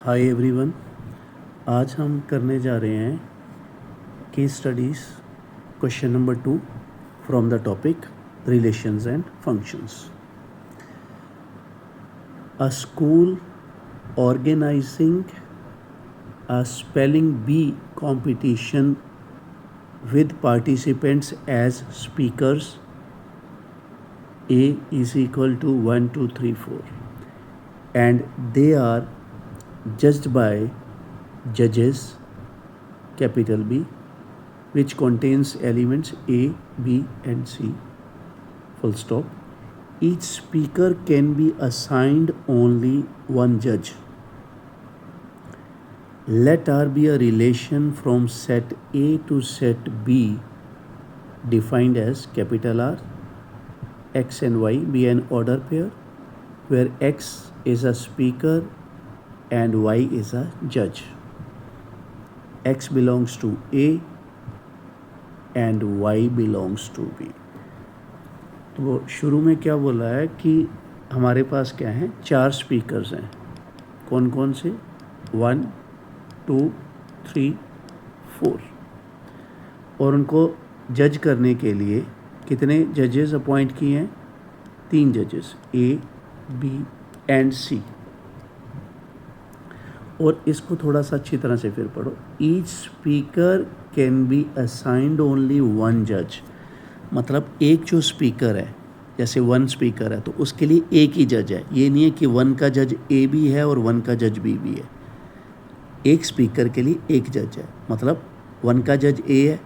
Hi everyone. आज हम करने जा रहे हैं case studies question number 2 from the topic relations and functions. A school organizing a spelling bee competition with participants as speakers. A is equal to 1, 2, 3, 4 and they are judged by judges capital B, which contains elements A, B and C, full stop. Each speaker can be assigned only one judge. Let R be a relation from set A to set B defined as capital R. X and Y be an order pair where X is a speaker and Y is a judge. X belongs to A and Y belongs to B. तो शुरू में क्या बोला है कि हमारे पास क्या हैं, 4 स्पीकर्स हैं। कौन कौन से? 1, 2, 3, 4। और उनको जज करने के लिए कितने जजेस अपॉइंट किए हैं? 3 जजेस, A, B एंड C। और इसको थोड़ा सा अच्छी तरह से फिर पढ़ो। Each speaker can be assigned only one जज। मतलब एक जो स्पीकर है, जैसे 1 स्पीकर है तो उसके लिए एक ही जज है। ये नहीं है कि 1 का जज A भी है और 1 का जज B भी है। एक स्पीकर के लिए एक जज है। मतलब 1 का जज A है,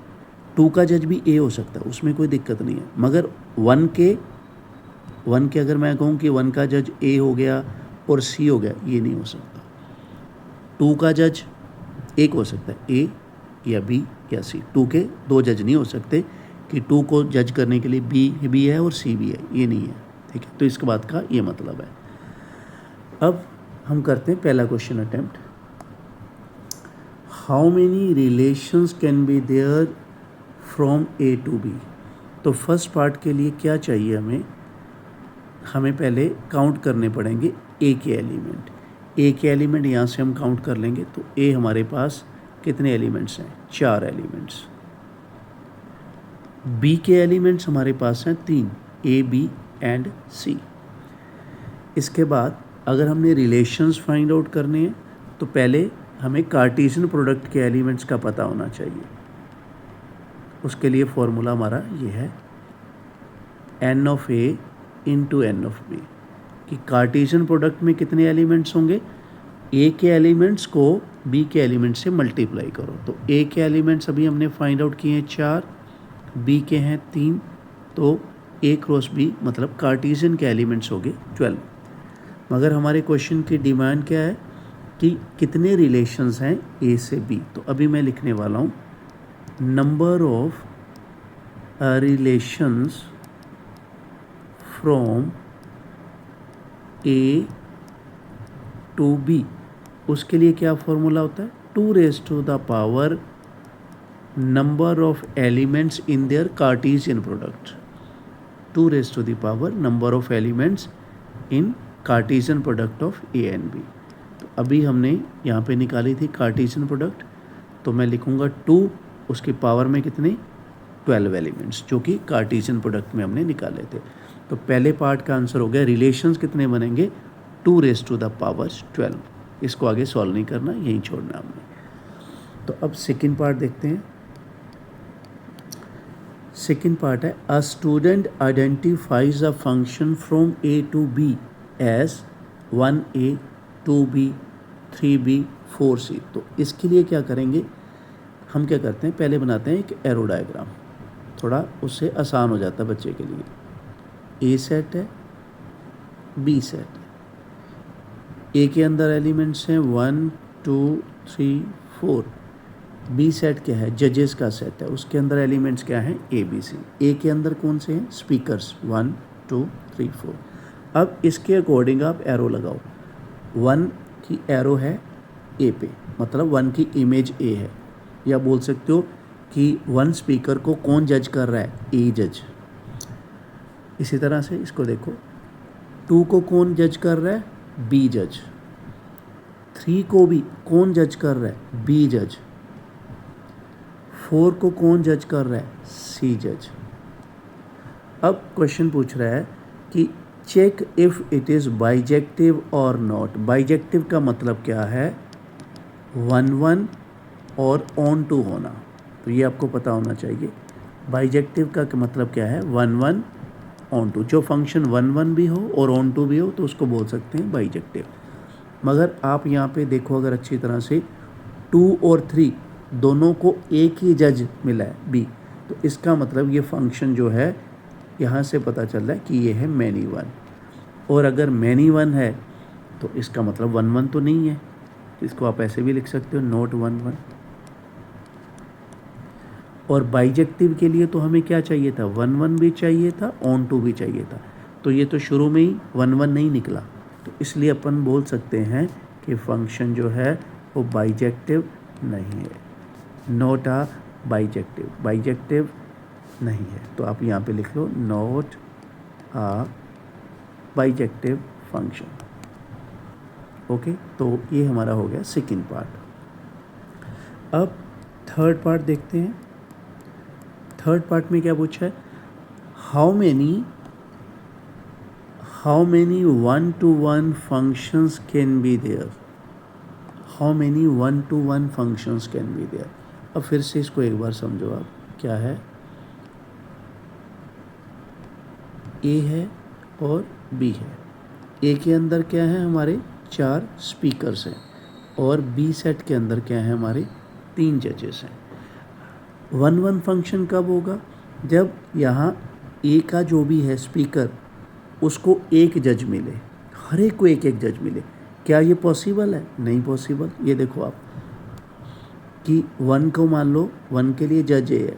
2 का जज भी A हो सकता है, उसमें कोई दिक्कत नहीं है। मगर 1 के अगर मैं कहूँ कि 1 का जज A हो गया और C हो गया, ये नहीं हो सकता। 2 का जज एक हो सकता है, A या B या C। 2 के 2 जज नहीं हो सकते कि 2 को जज करने के लिए B भी है और C भी है, ये नहीं है। ठीक है, तो इसके बाद का ये मतलब है। अब हम करते हैं पहला question attempt. How many relations can be there from A to B? तो फर्स्ट पार्ट के लिए क्या चाहिए हमें पहले काउंट करने पड़ेंगे A के एलिमेंट। A के एलिमेंट यहाँ से हम काउंट कर लेंगे तो A हमारे पास कितने एलिमेंट्स हैं? 4 एलिमेंट्स। B के एलिमेंट्स हमारे पास हैं 3, A, B एंड C। इसके बाद अगर हमने रिलेशंस फाइंड आउट करने हैं तो पहले हमें कार्टेशियन प्रोडक्ट के एलिमेंट्स का पता होना चाहिए। उसके लिए फॉर्मूला हमारा ये है n of A into n of B, कि कार्टेशियन प्रोडक्ट में कितने एलिमेंट्स होंगे? A के एलिमेंट्स को B के एलिमेंट्स से मल्टीप्लाई करो। तो A के एलिमेंट्स अभी हमने फाइंड आउट किए हैं 4, B के हैं 3, तो A क्रॉस B मतलब कार्टेशियन के एलिमेंट्स हो गए 12। मगर हमारे क्वेश्चन की डिमांड क्या है कि कितने रिलेशंस हैं A से B? तो अभी मैं लिखने वाला हूँ number of relations from A to B। उसके लिए क्या फॉर्मूला होता है? 2 raise to the power number of elements in their Cartesian product. 2 raise to the power number of elements in Cartesian product of A and B। तो अभी हमने यहाँ पे निकाली थी कार्टेशियन प्रोडक्ट, तो मैं लिखूँगा 2, उसकी पावर में कितने? 12 एलिमेंट्स, जो कि कार्टेशियन प्रोडक्ट में हमने निकाले थे। तो पहले पार्ट का आंसर हो गया। रिलेशंस कितने बनेंगे? 2 रेज़ टू द पावर 12। इसको आगे सॉल्व नहीं करना, यहीं छोड़ना हमने। तो अब सेकेंड पार्ट देखते हैं। सेकेंड पार्ट है a student identifies a function from A to B as 1A, 2B, 3B, 4C। तो इसके लिए क्या करेंगे? हम क्या करते हैं, पहले बनाते हैं एक एरो डायग्राम, थोड़ा उससे आसान हो जाता है बच्चे के लिए। A सेट है, B सेट है। A के अंदर एलिमेंट्स हैं 1, 2, 3, 4। B सेट क्या है? जजेस का सेट है, उसके अंदर एलिमेंट्स क्या हैं? A, B, C। A के अंदर कौन से हैं? स्पीकर्स 1, 2, 3, 4। अब इसके अकॉर्डिंग आप एरो लगाओ। 1 की एरो है A पे, मतलब 1 की इमेज A है। या बोल सकते हो कि 1 स्पीकर को कौन जज कर रहा है? A जज। इसी तरह से इसको देखो, 2 को कौन जज कर रहा है? B जज। 3 को भी कौन जज कर रहा है? बी जज। 4 को कौन जज कर रहा है? सी जज। अब क्वेश्चन पूछ रहा है कि check if it is bijective और नॉट। बाइजेक्टिव का मतलब क्या है? 1-1 और ऑन टू होना, तो ये आपको पता होना चाहिए। बाइजेक्टिव का मतलब क्या है? 1-1 ऑन टू। जो फंक्शन 1-1 भी हो और ऑन टू भी हो तो उसको बोल सकते हैं बाइजेक्टिव। मगर आप यहाँ पे देखो अगर अच्छी तरह से, 2 और 3 दोनों को एक ही जज मिला है बी, तो इसका मतलब ये फंक्शन जो है यहाँ से पता चल रहा है कि ये है मैनी वन। और अगर मैनी वन है तो इसका मतलब 1-1 तो नहीं है, इसको आप ऐसे भी लिख सकते हो, नॉट 1-1। और बाइजेक्टिव के लिए तो हमें क्या चाहिए था? 1-1 भी चाहिए था, ऑन टू भी चाहिए था, तो ये तो शुरू में ही 1-1 नहीं निकला, तो इसलिए अपन बोल सकते हैं कि फंक्शन जो है वो बाइजेक्टिव नहीं है, नॉट आ बाइजेक्टिव, बाइजेक्टिव नहीं है। तो आप यहाँ पे लिख लो not a bijective function. Okay, तो ये हमारा हो गया सेकंड पार्ट। अब थर्ड पार्ट देखते हैं। थर्ड पार्ट में क्या पूछा है? How many 1-to-1 functions can be there? How many 1-to-1 functions can be there? अब फिर से इसको एक बार समझो आप, क्या है? ए है और बी है। ए के अंदर क्या है? हमारे 4 स्पीकर्स हैं, और बी सेट के अंदर क्या है? हमारे 3 जजेस हैं। 1-1 फंक्शन कब होगा? जब यहाँ ए का जो भी है स्पीकर, उसको एक जज मिले, हर एक को एक एक जज मिले। क्या ये पॉसिबल है? नहीं पॉसिबल। ये देखो आप कि 1 को मान लो 1 के लिए जज ए है,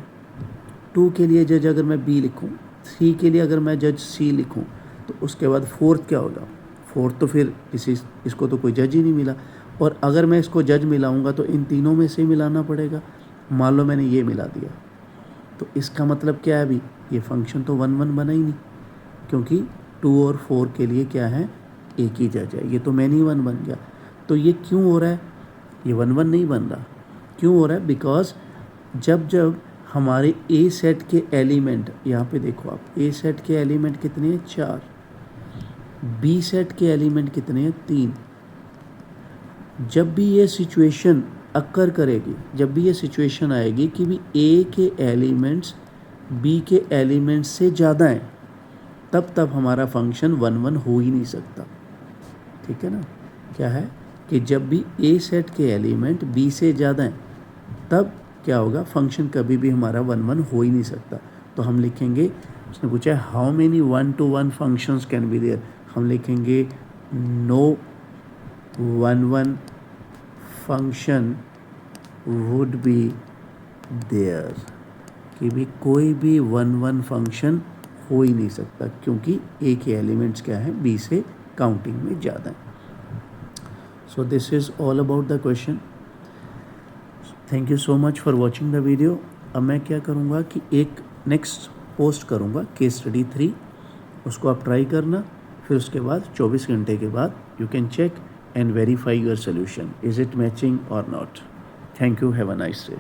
2 के लिए जज अगर मैं बी लिखूं, 3 के लिए अगर मैं जज सी लिखूं, तो उसके बाद 4th क्या होगा? 4th तो फिर इसको तो कोई जज ही नहीं मिला, और अगर मैं इसको जज मिलाऊंगा तो इन तीनों में से मिलाना पड़ेगा। मान लो मैंने ये मिला दिया, तो इसका मतलब क्या है? अभी ये फंक्शन तो 1-1 बना ही नहीं, क्योंकि 2 और 4 के लिए क्या है? एक ही जज है। ये तो मैनी 1 बन गया। तो ये क्यों हो रहा है? ये 1-1 नहीं बन रहा। क्यों हो रहा है? बिकॉज जब हमारे ए सेट के एलिमेंट, यहाँ पे देखो आप, ए सेट के एलिमेंट कितने हैं? 4। बी सेट के एलिमेंट कितने हैं? 3। जब भी ये सिचुएशन अक्कर करेगी, जब भी ये सिचुएशन आएगी कि भी ए के एलिमेंट्स बी के एलिमेंट्स से ज़्यादा हैं, तब हमारा फंक्शन 1-1 हो ही नहीं सकता। ठीक है ना? क्या है कि जब भी ए सेट के एलिमेंट बी से ज़्यादा हैं, तब क्या होगा? फंक्शन कभी भी हमारा 1-1 हो ही नहीं सकता। तो हम लिखेंगे, उसने पूछा है how many 1-to-1 functions can be there, हम लिखेंगे no 1-1 function would be there, कि भी कोई भी 1-1 फंक्शन हो ही नहीं सकता, क्योंकि ए के एलिमेंट्स क्या हैं? बी से काउंटिंग में ज़्यादा हैं। So this is all about the question. Thank you so much for watching the video. अब मैं क्या करूँगा कि एक नेक्स्ट पोस्ट करूँगा केस स्टडी 3, उसको आप ट्राई करना, फिर उसके बाद 24 घंटे के बाद you can check and verify your solution, is it matching और not. Thank you, have a nice day.